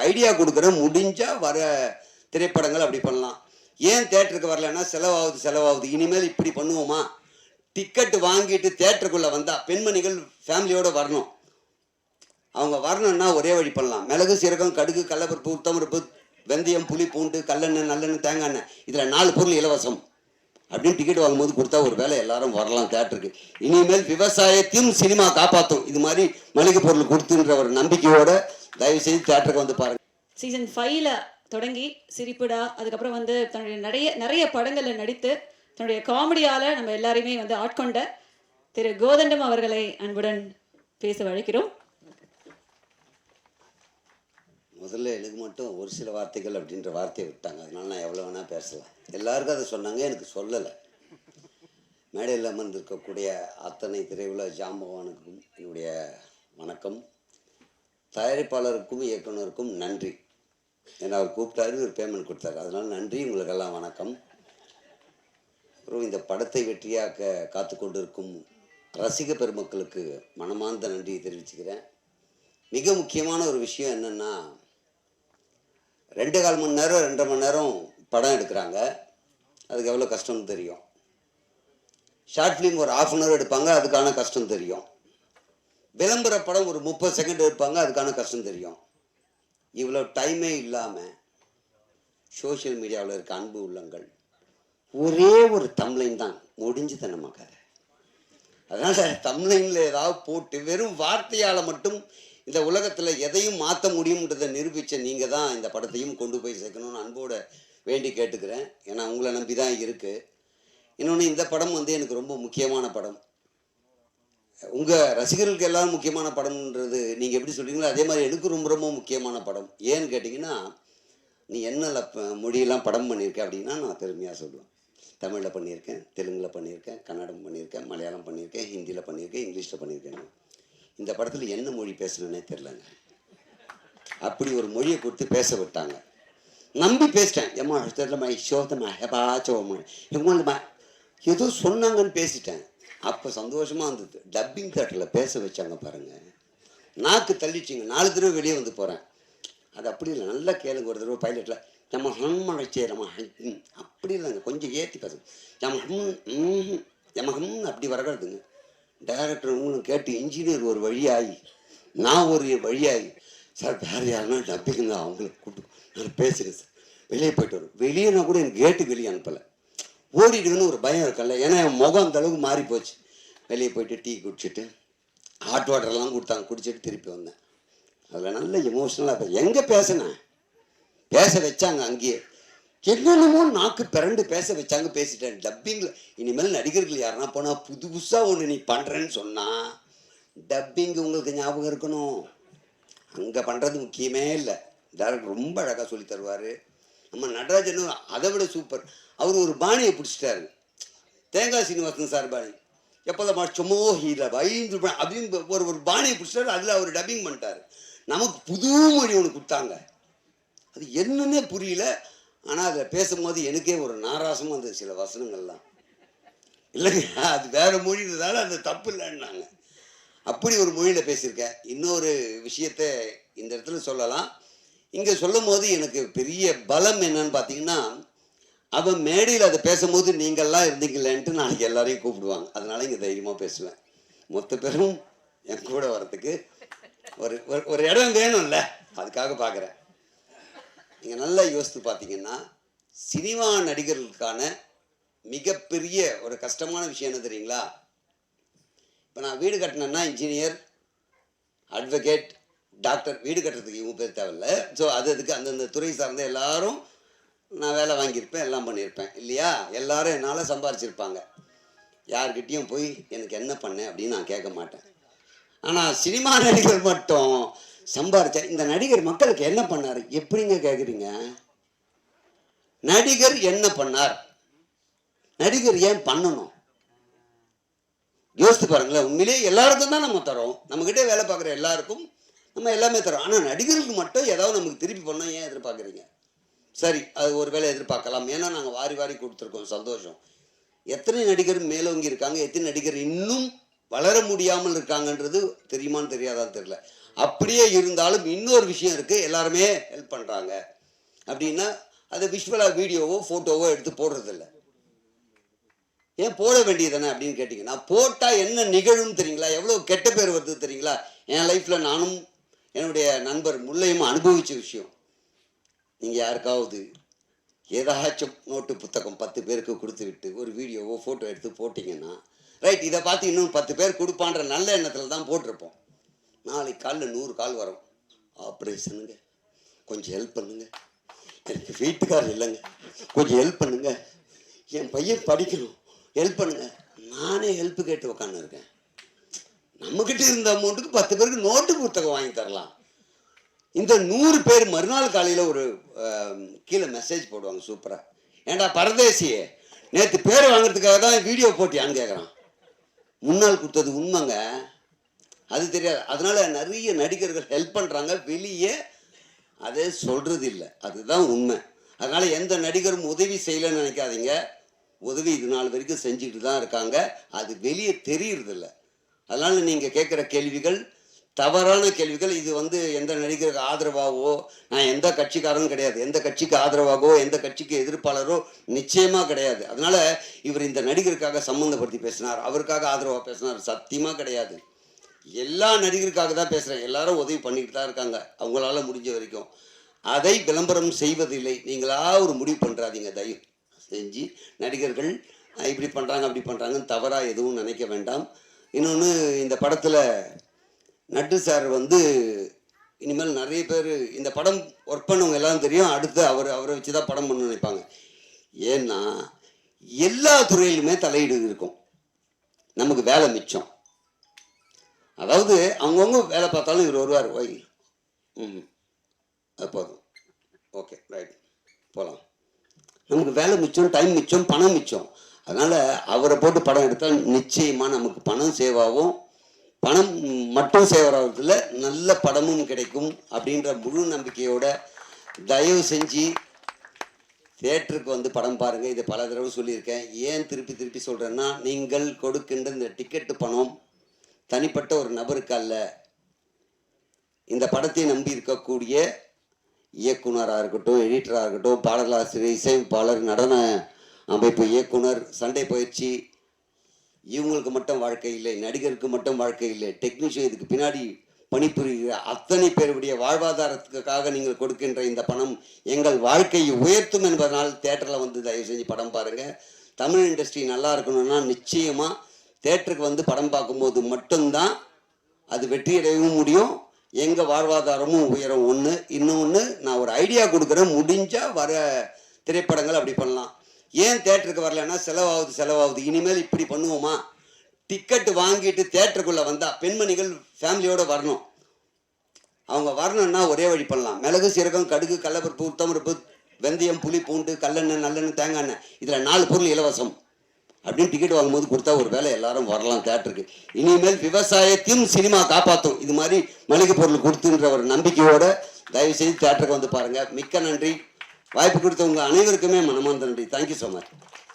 Idea கொடுக்குறேன், முடிஞ்சால் வர திரைப்படங்கள் அப்படி பண்ணலாம். ஏன் தேட்டருக்கு வரலன்னா செலவாகுது. இனிமேல் இப்படி பண்ணுவோமா, டிக்கெட்டு வாங்கிட்டு தேட்டருக்குள்ளே வந்தால் பெண்மணிகள் ஃபேமிலியோடு வரணும். அவங்க வரணும்னா ஒரே வழி பண்ணலாம். மிளகு, சீரகம், கடுகு, கடலப்பருப்பு, உளுத்தம்பருப்பு, வெந்தயம், புளி, பூண்டு, கல்லெண்ணெய், நல்லெண்ணெய், தேங்காய் எண்ணெய், இதில் 4 பொருள் இலவசம் அப்படின்னு டிக்கெட் வாங்கும்போது கொடுத்தா ஒரு வேலை எல்லாரும் வரலாம் தேட்டருக்கு. இனிமேல் விவசாயத்தையும் சினிமா காப்பாற்றும். இது மாதிரி மளிகை பொருள் கொடுத்துன்ற ஒரு நம்பிக்கையோட தயவு செய்து தேட்டருக்கு வந்து பாருங்க. சீசன் 5ல் தொடங்கி சிரிப்புடா, அதுக்கப்புறம் வந்து தன்னுடைய நிறைய படங்களில் நடித்து தன்னுடைய காமெடியால் நம்ம எல்லாரையுமே வந்து ஆட்கொண்ட திரு கோதண்டம் அவர்களை அன்புடன் பேச வழைக்கிறோம். முதல்ல எனக்கு மட்டும் ஒரு சில வார்த்தைகள் அப்படின்ற வார்த்தையை விட்டாங்க. அதனால நான் எவ்வளோ வேணால் பேசலாம். எல்லாருக்கும் அதை சொன்னாங்க, எனக்கு சொல்லலை. மேடையில் அமர்ந்திருக்கக்கூடிய அத்தனை திரையுலக ஜாம்பவானுக்கும் என்னுடைய வணக்கம். தயாரிப்பாளருக்கும் இயக்குனருக்கும் நன்றி. ஏன்னா அவர் கூப்பிட்டாரு, ஒரு பேமெண்ட் கொடுத்தாரு, அதனால் நன்றி, உங்களுக்கெல்லாம் வணக்கம். அப்புறம் இந்த படத்தை வெற்றியாக்க காத்து கொண்டிருக்கும் ரசிக பெருமக்களுக்கு மனமார்ந்த நன்றியை தெரிவிச்சுக்கிறேன். மிக முக்கியமான ஒரு விஷயம் என்னென்னா, 2.25 மணி நேரம் 2.5 மணி நேரம் படம் எடுக்கிறாங்க. அதுக்கு எவ்வளோ கஷ்டம்னு தெரியும். ஷார்ட் ஃபிலிம் ஒரு 1/2 hour எடுப்பாங்க, அதுக்கான கஷ்டம் தெரியும். விளம்பர படம் ஒரு 30 செகண்ட் எடுப்பாங்க, அதுக்கான கஷ்டம் தெரியும். இவ்வளோ டைமே இல்லாமல் சோஷியல் மீடியாவில் இருக்க அன்பு உள்ளங்கள் ஒரே ஒரு தம்ப்லைன் தான் முடிஞ்சுது நம்ம கதை. அதனால் தம்ப்லைனில் ஏதாவது போட்டு வெறும் வார்த்தையால் மட்டும் இந்த உலகத்தில் எதையும் மாற்ற முடியும்ன்றதை நிரூபித்த நீங்கள் தான் இந்த படத்தையும் கொண்டு போய் சேர்க்கணும்னு அன்போடு வேண்டி கேட்டுக்கிறேன். ஏன்னா உங்களை நம்பி தான் இருக்குது. இன்னொன்று, இந்த படம் வந்து எனக்கு ரொம்ப முக்கியமான படம். உங்கள் ரசிகர்களுக்கு எல்லாரும் முக்கியமான படம்ன்றது நீங்கள் எப்படி சொல்கிறீங்களோ அதே மாதிரி எனக்கு ரொம்ப ரொம்ப முக்கியமான படம். ஏன்னு கேட்டிங்கன்னா, நீ என்ன மொழியெல்லாம் படம் பண்ணியிருக்க அப்படின்னா நான் பெருமையாக சொல்லுவேன். தமிழில் பண்ணியிருக்கேன், தெலுங்கில் பண்ணியிருக்கேன், கன்னடம் பண்ணியிருக்கேன், மலையாளம் பண்ணியிருக்கேன், ஹிந்தியில் பண்ணியிருக்கேன், இங்கிலீஷில் பண்ணியிருக்கேன். இந்த படத்தில் என்ன மொழி பேசணுன்னே தெரிலங்க. அப்படி ஒரு மொழியை கொடுத்து பேச விட்டாங்க. நம்பி பேசிட்டேன். ஏதோ சொன்னாங்கன்னு பேசிட்டேன். அப்போ சந்தோஷமாக இருந்தது. டப்பிங் தேட்டரில் பேச வச்சாங்க பாருங்கள், நாக்கு தள்ளிச்சிங்க. 4 தடவை வெளியே வந்து போகிறேன். அது அப்படி இல்லை, நல்லா கேளுங்க. ஒரு தடவை பைலட்டில் நம்ம ஹம் வச்சே நம்ம அப்படி இல்லைங்க, கொஞ்சம் ஏற்றி பேசுங்க. நம்ம அப்படி வரக்கூடாதுங்க. டைரக்டர் உங்களும் கேட்டு இன்ஜினியர் ஒரு வழியாகி, நான் ஒரு வழியாகி, சார் வேறு யாருன்னா டப்பிங்க அவங்களுக்கு கூப்பிட்டு நான் பேசுகிறேன் சார், வெளியே போய்ட்டு வரும். வெளியேனா கூட எனக்கு கேட்டு வெளியே அனுப்பலை. ஓடிடுவேன்னு ஒரு பயம் இருக்கல. ஏன்னா என் முகம் அந்த அளவுக்கு மாறி போச்சு. வெளியே போய்ட்டு டீ குடிச்சிட்டு ஹாட் வாட்டர்லாம் கொடுத்தாங்க, குடிச்சிட்டு திருப்பி வந்தேன். அதில் நல்ல எமோஷ்னலாக எங்கே பேசினேன், பேச வச்சாங்க. அங்கேயே என்னென்னமோ நாக்கு பிறண்டு பேச வச்சாங்க, பேசிட்டேன். டப்பிங்கில் இனிமேல் நடிகர்கள் யாருன்னா போனால் புதுசாக ஒன்று நீ பண்ணுறேன்னு சொன்னால் டப்பிங் உங்களுக்கு ஞாபகம் இருக்கணும். அங்கே பண்ணுறது முக்கியமே இல்லை. டேரக்டர் ரொம்ப அழகாக சொல்லி தருவார். நம்ம நடராஜனும் அதை விட சூப்பர். அவர் ஒரு பாணியை பிடிச்சிட்டாரு. தேங்காய் சீனிவாசன் சார் பாணி, எப்போதான் சும்மா ஹீரா 5 அப்படின்னு ஒரு பாணியை பிடிச்சிட்டாரு. அதில் அவர் டப்பிங் பண்ணிட்டார். நமக்கு புது மொழி ஒன்று கொடுத்தாங்க, அது என்னன்னே புரியல. ஆனால் அதில் பேசும்போது எனக்கே ஒரு நாராசமாக இருந்தது சில வசனங்கள்லாம். இல்லைங்க, அது வேறு மொழி இருந்ததால் அந்த தப்பு இல்லைன்னாங்க. அப்படி ஒரு மொழியில் பேசியிருக்கேன். இன்னொரு விஷயத்தை இந்த இடத்துல சொல்லலாம். இங்கே சொல்லும் போது எனக்கு பெரிய பலம் என்னன்னு பார்த்தீங்கன்னா, அவன் மேடையில் அதை பேசும்போது நீங்கள்லாம் இருந்தீங்களேன்ட்டு நாளைக்கு எல்லாரையும் கூப்பிடுவாங்க. அதனால இங்கே தைரியமாக பேசுவேன். மொத்த பேரும் என் கூட வர்றதுக்கு ஒரு இடம் வேணும்ல, அதுக்காக பார்க்குறேன். நீங்கள் நல்லா யோசித்து பார்த்தீங்கன்னா, சினிமா நடிகர்களுக்கான மிகப்பெரிய ஒரு கஷ்டமான விஷயம் என்ன தெரியுங்களா? இப்போ நான் வீடு கட்டினேன்னா இன்ஜினியர், அட்வொகேட், டாக்டர், வீடு கட்டுறதுக்கு இவங்க பேர் தேவையில்லை. ஸோ அதுக்கு அந்தந்த துறை சார்ந்த எல்லாரும் நான் வேலை வாங்கியிருப்பேன், எல்லாம் பண்ணியிருப்பேன் இல்லையா? எல்லாரும் என்னால் சம்பாரிச்சிருப்பாங்க. யார்கிட்டையும் போய் எனக்கு என்ன பண்ணேன் அப்படின்னு நான் கேட்க மாட்டேன். ஆனால் சினிமா நடிகர் மட்டும் சம்பாரிச்சா, இந்த நடிகர் மக்களுக்கு என்ன பண்ணார் எப்படிங்க கேட்குறீங்க? நடிகர் என்ன பண்ணார், நடிகர் ஏன் பண்ணணும் யோசித்து பாருங்களேன். உண்மையிலேயே எல்லாருக்கும் தான் நம்ம தரோம், நம்மகிட்ட வேலை பார்க்குற எல்லாருக்கும் நம்ம எல்லாமே தரோம். ஆனால் நடிகர்களுக்கு மட்டும் ஏதாவது நமக்கு திருப்பி பண்ணால் ஏன் எதிர்பார்க்குறீங்க? சரி, அது ஒரு வேளை எதிர்பார்க்கலாம். ஏன்னா நாங்கள் வாரி வாரி கொடுத்துருக்கோம், சந்தோஷம். எத்தனை நடிகர் மேலோங்கி இருக்காங்க, எத்தனை நடிகர் இன்னும் வளர முடியாமல் இருக்காங்கன்றது தெரியுமான்னு தெரியாதான்னு தெரியல. அப்படியே இருந்தாலும் இன்னொரு விஷயம் இருக்குது, எல்லாருமே ஹெல்ப் பண்ணுறாங்க அப்படின்னா அதை விஷுவலாக வீடியோவோ ஃபோட்டோவோ எடுத்து போடுறதில்ல. ஏன் போட வேண்டியதானே அப்படின்னு கேட்டிங்கன்னா, போட்டால் என்ன நிகழும் தெரியுங்களா? எவ்வளோ கெட்ட பேர் வருது தெரியுங்களா? என் லைஃப்பில் நானும் என்னுடைய நண்பர் முல்லையும் அனுபவித்த விஷயம். நீங்கள் யாருக்காவது ஏதாச்சும் நோட்டு புத்தகம் 10 பேருக்கு கொடுத்து விட்டு ஒரு வீடியோவோ ஃபோட்டோ எடுத்து போட்டிங்கன்னா, ரைட், இதை பார்த்து இன்னும் 10 பேர் கொடுப்பான்ற நல்ல எண்ணத்தில் தான் போட்டிருப்போம். நாளைக்கு காலில் 100 கால் வரும். ஆப்ரேஷனுங்க, கொஞ்சம் ஹெல்ப் பண்ணுங்க, எனக்கு வீட்டுக்காரர் இல்லைங்க, கொஞ்சம் ஹெல்ப் பண்ணுங்க, என் பையன் படிக்கணும், ஹெல்ப் பண்ணுங்க. நானே ஹெல்ப் கேட்டு உக்காந்துருக்கேன். நம்மக்கிட்ட இருந்த அமௌண்ட்டுக்கு 10 பேருக்கு நோட்டு புத்தகம் வாங்கி தரலாம். இந்த 100 பேர் மறுநாள் காலையில் ஒரு கீழே மெசேஜ் போடுவாங்க சூப்பராக, ஏன்டா பரதேசியே நேற்று பேர் வாங்குறதுக்காக தான் வீடியோ போட்டியான்னு கேட்குறான். முன்னாள் கொடுத்தது உண்மைங்க, அது தெரியாது. அதனால நிறைய நடிகர்கள் ஹெல்ப் பண்ணுறாங்க, வெளியே அதே சொல்கிறது இல்லை, அதுதான் உண்மை. அதனால எந்த நடிகரும் உதவி செய்யலைன்னு நினைக்காதீங்க. உதவி இது நாள் வரைக்கும் செஞ்சுட்டு தான் இருக்காங்க, அது வெளியே தெரியறதில்ல. அதனால நீங்கள் கேட்குற கேள்விகள் தவறான கேள்விகள். இது எந்த நடிகருக்கு ஆதரவாகவோ, நான் எந்த கட்சிக்காரனும் கிடையாது, எந்த கட்சிக்கு ஆதரவாகவோ எந்த கட்சிக்கு எதிர்ப்பாளரோ நிச்சயமாக கிடையாது. அதனால இவர் இந்த நடிகருக்காக சம்மந்தப்படுத்தி பேசினார், அவருக்காக ஆதரவாக பேசினார், சத்தியமாக கிடையாது. எல்லா நடிகருக்காக தான் பேசுகிறேன். எல்லாரும் உதவி பண்ணிட்டு தான் இருக்காங்க அவங்களால முடிஞ்ச வரைக்கும். அதை விளம்பரம் செய்வதில்லை. நீங்களா ஒரு முடிவு பண்ணுறாதீங்க, தயவு செஞ்சு. நடிகர்கள் இப்படி பண்ணுறாங்க அப்படி பண்ணுறாங்கன்னு தவறாக எதுவும் நினைக்க வேண்டாம். இன்னொன்று, இந்த படத்தில் நட்டு சார் இனிமேல் நிறைய பேர் இந்த படம் ஒர்க் பண்ணவங்க எல்லாம் தெரியும், அடுத்து அவரை வச்சு தான் படம் பண்ண நினைப்பாங்க. ஏன்னா எல்லா துறையிலுமே தலையீடு இருக்கும், நமக்கு வேலை மிச்சம். அதாவது அவங்கவுங்க வேலை பார்த்தாலும் இவர் வருவார், வை அது போதும், ஓகே ரைட் போகலாம், நமக்கு வேலை மிச்சம், டைம் மிச்சம், பணம் மிச்சம். அதனால் அவரை போட்டு படம் எடுத்தால் நிச்சயமாக நமக்கு பணம் சேவ் ஆகும். பணம் மட்டும் சேவராகிறதுல நல்ல படமும் கிடைக்கும் அப்படின்ற முழு நம்பிக்கையோட தயவு செஞ்சு தியேட்டருக்கு படம் பாருங்கள். இதை பல தடவை சொல்லியிருக்கேன். ஏன் திருப்பி திருப்பி சொல்கிறேன்னா, நீங்கள் கொடுக்கின்ற இந்த டிக்கெட்டு பணம் தனிப்பட்ட ஒரு நபருக்கு அல்ல, இந்த படத்தை நம்பி இருக்கக்கூடிய இயக்குனராக இருக்கட்டும், எடிட்டராக இருக்கட்டும், பாடலாசிரியர், இசையமைப்பாளர், நடன அமைப்பு இயக்குனர், சண்டை பயிற்சி, இவங்களுக்கு மட்டும் வாழ்க்கை இல்லை, நடிகருக்கு மட்டும் வாழ்க்கை இல்லை, டெக்னீஷியன், இதுக்கு பின்னாடி பணிபுரிகிற அத்தனை பேருடைய வாழ்வாதாரத்துக்காக நீங்கள் கொடுக்கின்ற இந்த பணம் எங்கள் வாழ்க்கையை உயர்த்தும் என்பதனால் தேட்டரில் தயவு செஞ்சு படம் பாருங்கள். தமிழ் இண்டஸ்ட்ரி நல்லா இருக்கணும்னா நிச்சயமாக தேட்டருக்கு படம் பார்க்கும்போது மட்டும்தான் அது வெற்றியடையவும் முடியும், எங்கள் வாழ்வாதாரமும் உயரும். ஒன்று. இன்னொன்று, நான் ஒரு ஐடியா கொடுக்குறேன், முடிஞ்சால் வர திரைப்படங்கள் அப்படி பண்ணலாம். ஏன் தேட்டருக்கு வரலன்னா, செலவாகுது. இனிமேல் இப்படி பண்ணுவோமா, டிக்கெட்டு வாங்கிட்டு தேட்டருக்குள்ளே வந்தால் பெண்மணிகள் ஃபேமிலியோடு வரணும். அவங்க வரணுன்னா ஒரே வழி பண்ணலாம். மிளகு, சீரகம், கடுகு, கடலப்பருப்பு, உத்தமருப்பு, வெந்தயம், புளி, பூண்டு, கல்லெண்ணெய், நல்லெண்ணெய், தேங்காய் எண்ணெய், இதில் 4 பொருள் இலவசம் அப்படின்னு டிக்கெட் வாங்கும்போது கொடுத்தா ஒரு வேலை எல்லாரும் வரலாம் தேட்டருக்கு. இனிமேல் விவசாயத்தையும் சினிமா காப்பாற்றும், இது மாதிரி மளிகை பொருள் கொடுத்துன்ற ஒரு நம்பிக்கையோட தயவு செய்து தேட்டருக்கு பாருங்கள். மிக்க நன்றி. வாய்ப்பு கொடுத்த உங்கள் அனைவருக்குமே மனமார்ந்த நன்றி. Thank you so much.